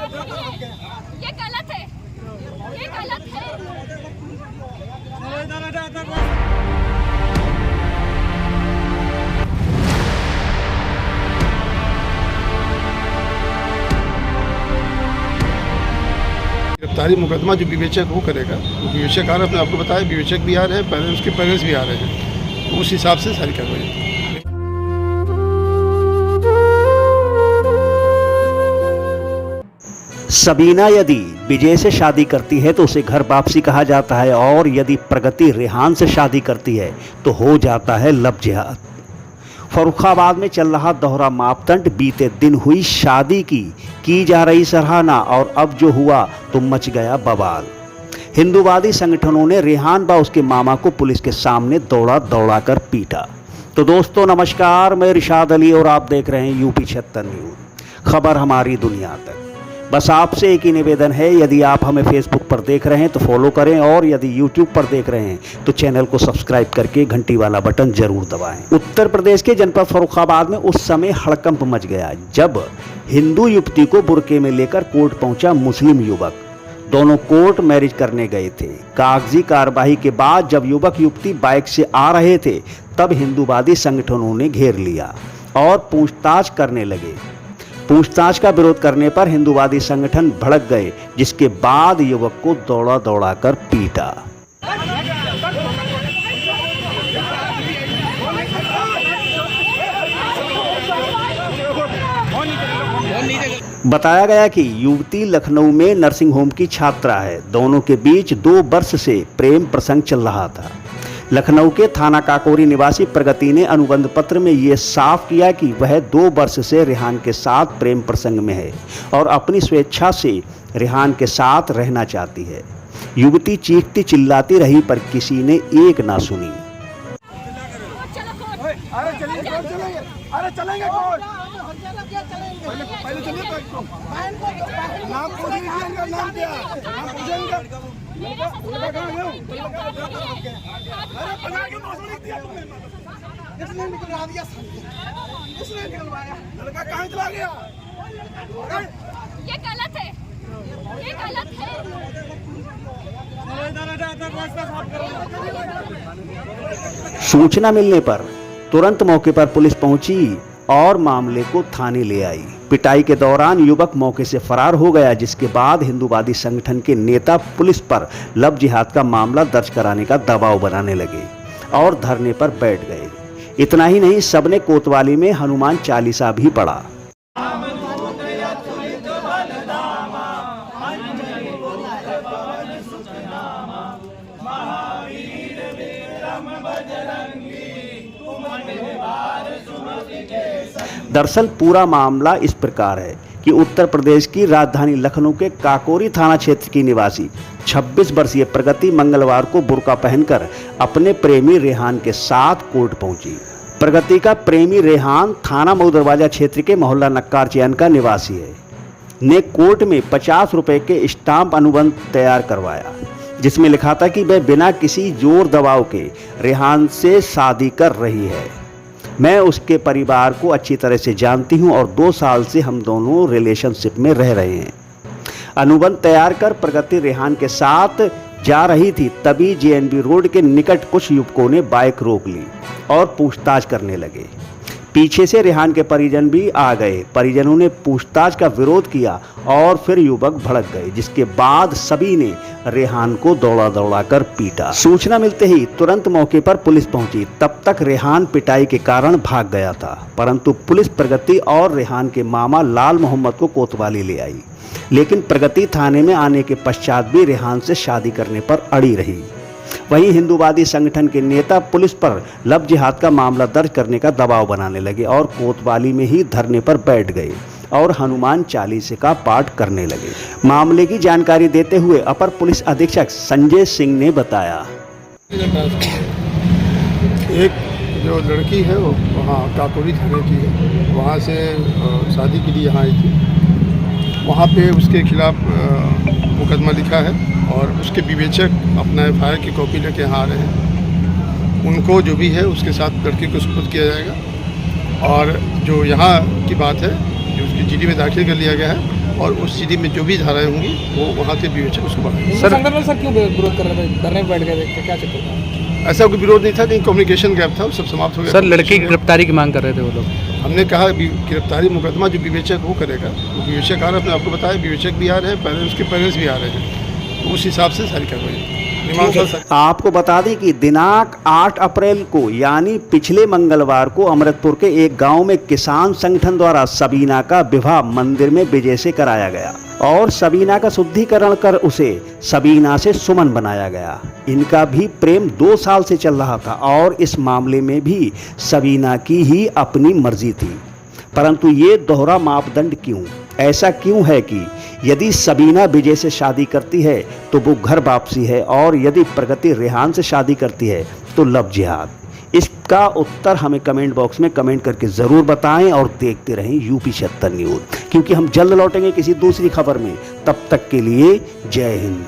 ये गलत है, ये गलत है। गिरफ्तारी मुकदमा जो विवेचक वो करेगा, वो विवेचक आ रहा है, आपको बताया विवेचक भी आ रहे हैं, उसके पेरेंट्स भी आ रहे हैं, तो उस हिसाब से सारी कार्रवाई। सबीना यदि विजय से शादी करती है तो उसे घर वापसी कहा जाता है, और यदि प्रगति रेहान से शादी करती है तो हो जाता है लव जिहाद। फर्रुखाबाद में चल रहा दोहरा मापदंड, बीते दिन हुई शादी की जा रही सराहना, और अब जो हुआ तो मच गया बवाल। हिंदूवादी संगठनों ने रेहान व उसके मामा को पुलिस के सामने दौड़ा कर पीटा। तो दोस्तों नमस्कार, मैं रिशाद अली और आप देख रहे हैं यूपी 76 न्यूज़, खबर हमारी दुनिया तक। बस आपसे एक ही निवेदन है, यदि आप हमें फेसबुक पर देख रहे हैं तो फॉलो करें, और यदि यूट्यूब पर देख रहे हैं तो चैनल को सब्सक्राइब करके घंटी वाला बटन जरूर दबाएं। उत्तर प्रदेश के जनपद फर्रुखाबाद में उस समय हड़कंप मच गया जब हिंदू युवती को बुर्के में लेकर कोर्ट पहुंचा मुस्लिम युवक। दोनों कोर्ट मैरिज करने गए थे। कागजी कार्रवाई के बाद जब युवक युवती बाइक से आ रहे थे तब हिंदूवादी संगठनों ने घेर लिया और पूछताछ करने लगे। पूछताछ का विरोध करने पर हिंदूवादी संगठन भड़क गए, जिसके बाद युवक को दौड़ा कर पीटा। बताया गया कि युवती लखनऊ में नर्सिंग होम की छात्रा है। दोनों के बीच 2 वर्ष से प्रेम प्रसंग चल रहा था। लखनऊ के थाना काकोरी निवासी प्रगति ने अनुबंध पत्र में ये साफ किया कि वह 2 वर्ष से रेहान के साथ प्रेम प्रसंग में है और अपनी स्वेच्छा से रेहान के साथ रहना चाहती है। युवती चीखती चिल्लाती रही पर किसी ने एक ना सुनी। अरे चलेंगे पहले चलिए नाम पूछ लीजिए, इनका नाम क्या है, नाम पूछेंगे। अरे बना के मौसम लिख दिया तुमने, इसने निकलवा दिया, इसने निकलवाया, लड़का कहाँ चला गया? ये गलत है, ये गलत है। सूचना मिलने पर तुरंत मौके पर पुलिस पहुंची और मामले को थाने ले आई। पिटाई के दौरान युवक मौके से फरार हो गया, जिसके बाद हिंदूवादी संगठन के नेता पुलिस पर लव जिहाद का मामला दर्ज कराने का दबाव बनाने लगे और धरने पर बैठ गए। इतना ही नहीं, सबने कोतवाली में हनुमान चालीसा भी पढ़ा। दरअसल पूरा मामला इस प्रकार है कि उत्तर प्रदेश की राजधानी लखनऊ के काकोरी थाना क्षेत्र की निवासी 26 वर्षीय प्रगति मंगलवार को बुर्का पहनकर अपने प्रेमी रेहान के साथ कोर्ट पहुंची। प्रगति का प्रेमी रेहान थाना मऊ दरवाजा क्षेत्र के मोहल्ला नक्कार चैन का निवासी है। ने कोर्ट में 50 रुपए के स्टाम्प अनुबंध तैयार करवाया, जिसमें लिखा था कि वह बिना किसी जोर दबाव के रेहान से शादी कर रही है। मैं उसके परिवार को अच्छी तरह से जानती हूं और 2 साल से हम दोनों रिलेशनशिप में रह रहे हैं। अनुबंध तैयार कर प्रगति रेहान के साथ जा रही थी, तभी जेएनबी रोड के निकट कुछ युवकों ने बाइक रोक ली और पूछताछ करने लगे। पीछे से रेहान के परिजन भी आ गए। परिजनों ने पूछताछ का विरोध किया और फिर युवक भड़क गए, जिसके बाद सभी ने रेहान को दौड़ा कर पीटा। सूचना मिलते ही तुरंत मौके पर पुलिस पहुंची। तब तक रेहान पिटाई के कारण भाग गया था, परंतु पुलिस प्रगति और रेहान के मामा लाल मोहम्मद को कोतवाली ले आई। लेकिन प्रगति थाने में आने के पश्चात भी रेहान से शादी करने पर अड़ी रही। वहीं हिंदूवादी संगठन के नेता पुलिस पर लव जिहाद का मामला दर्ज करने का दबाव बनाने लगे और कोतवाली में ही धरने पर बैठ गए और हनुमान चालीसा का पाठ करने लगे। मामले की जानकारी देते हुए अपर पुलिस अधीक्षक संजय सिंह ने बताया, एक जो लड़की है वो वहाँ काकोरी थाने की है, वहाँ से शादी के लिए यहाँ आई थी। वहाँ पे उसके खिलाफ मुकदमा लिखा है और उसके विवेचक अपना FIR की कॉपी लेके यहाँ आ रहे हैं। उनको जो भी है उसके साथ लड़की को सुपुर्द किया जाएगा। और जो यहाँ की बात है, जो उसकी GD में दाखिल कर लिया गया है, और उस सीडी में जो भी धाराएं होंगी वो वहाँ के विवेचक उसको बढ़ाएंगे। संगठन सर क्यों विरोध कर रहे थे, धरने पे बैठ गए थे, क्या चक्कर था? ऐसा कोई विरोध नहीं था, कहीं कम्युनिकेशन गैप था, सब समाप्त हो गया। सर लड़की की गिरफ्तारी की मांग कर रहे थे वो लोग। हमने कहा गिरफ्तारी मुकदमा जो विवेचक वो करेगा, वो विवेचक आ रहे हैं, अपने आपको बताया विवेचक भी आ रहे हैं, पेरेंट्स के पेरेंट्स भी आ रहे हैं, तो उस हिसाब से सारी कार्रवाई। आपको बता दें कि दिनांक 8 अप्रैल को यानी पिछले मंगलवार को अमृतपुर के एक गांव में किसान संगठन द्वारा सबीना का विवाह मंदिर में विजय से कराया गया और सबीना का शुद्धिकरण कर उसे सबीना से सुमन बनाया गया। इनका भी प्रेम 2 साल से चल रहा था और इस मामले में भी सबीना की ही अपनी मर्जी थी, परंतु ये दोहरा मापदंड क्यों? ऐसा क्यों है कि यदि सबीना विजय से शादी करती है तो वो घर वापसी है और यदि प्रगति रेहान से शादी करती है तो लव जिहाद? इसका उत्तर हमें कमेंट बॉक्स में कमेंट करके ज़रूर बताएं और देखते रहें यूपी 76 न्यूज़, क्योंकि हम जल्द लौटेंगे किसी दूसरी खबर में। तब तक के लिए जय हिंद।